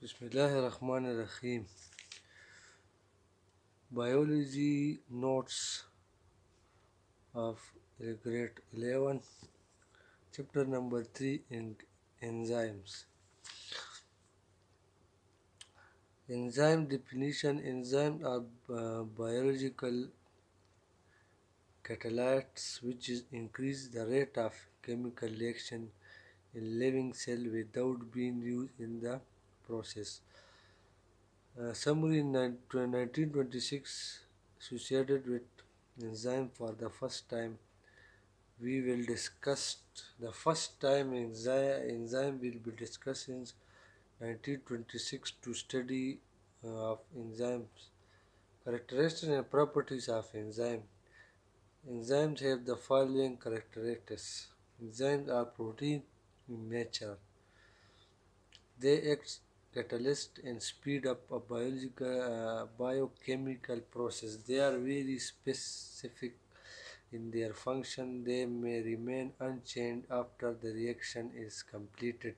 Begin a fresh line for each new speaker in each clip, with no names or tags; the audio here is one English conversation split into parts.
Bismillahirrahmanirrahim. Biology notes of grade 11, chapter number 3 enzymes. Enzyme definition. Enzymes are biological catalysts which increase the rate of chemical reaction in living cell without being used in the process. Summary in 1926 associated with enzyme for the first time. We will discuss the first time enzyme will be discussed in 1926 to study of enzymes. Characteristics and properties of enzyme. Enzymes have the following characteristics. Enzymes are protein in nature. They act catalyst and speed up a biochemical process. They are very specific in their function. They may remain unchanged after the reaction is completed.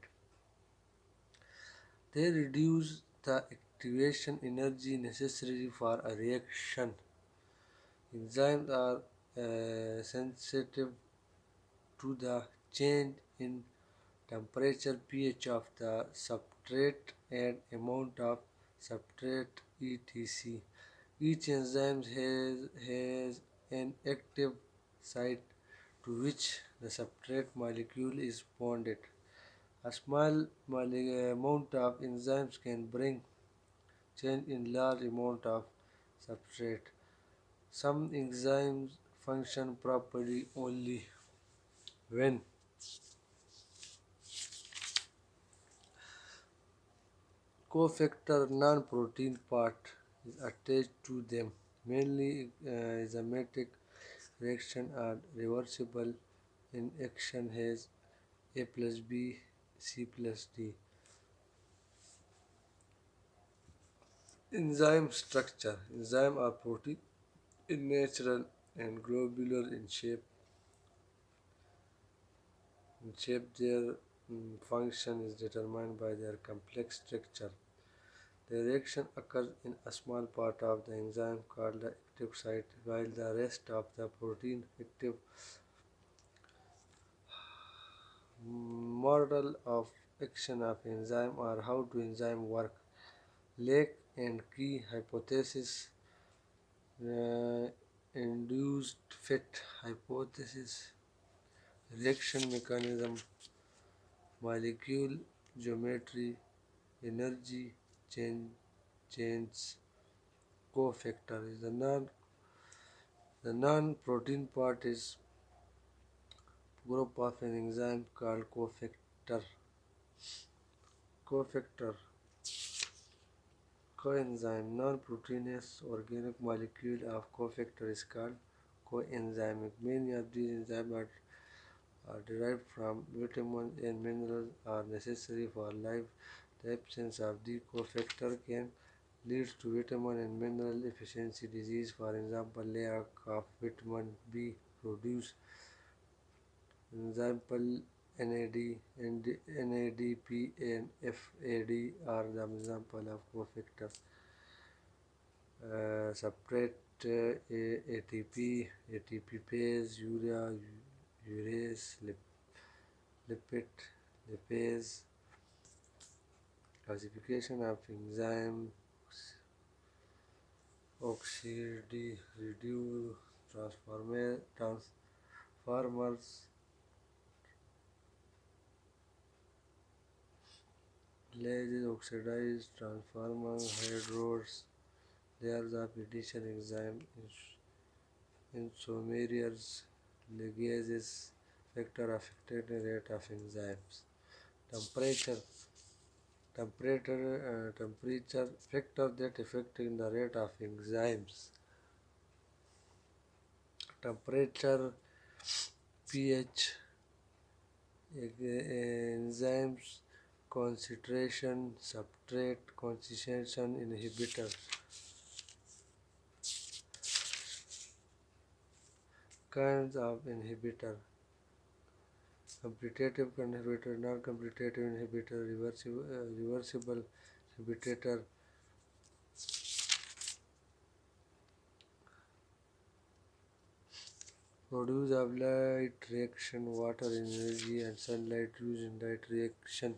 They reduce the activation energy necessary for a reaction. Enzymes are sensitive to the change in temperature, pH of the substrate and amount of substrate etc. Each enzyme has an active site to which the substrate molecule is bonded. A small amount of enzymes can bring change in large amount of substrate. Some enzymes function properly only when cofactor non-protein part is attached to them. Mainly enzymatic reaction are reversible in action has A plus B, C plus D. Enzyme structure. Enzymes are protein in natural and globular in shape. Their function is determined by their complex structure. The reaction occurs in a small part of the enzyme called the active site, while the rest of the protein active. Model of action of enzyme or how do enzyme work. Lake and key hypothesis, uh, induced fat hypothesis, reaction mechanism, molecule geometry, energy change, cofactor is the non-protein part is group of an enzyme called cofactor. Cofactor coenzyme non-proteinous organic molecule of cofactor is called coenzymic. Many of these enzymes are derived from vitamins and minerals are necessary for life. The absence of the cofactor can lead to vitamin and mineral deficiency disease. For example, lack of vitamin B produce example NAD and NADP and FAD are the example of cofactor. Substrate ATP, ATPase, urea, urease, lipid, lipase. Classification of enzyme oxidative transformers, layers oxidized transformers, hydrodes, layers of addition enzyme, isomers, ligases, factor affected rate of enzymes. Temperature. Temperature factor that affect in the rate of enzymes. Temperature, pH, enzymes concentration, substrate concentration, inhibitor. Kinds of inhibitor. Competitive inhibitor, non-competitive inhibitor, reversible inhibitor produce of light reaction, water energy and sunlight used in light reaction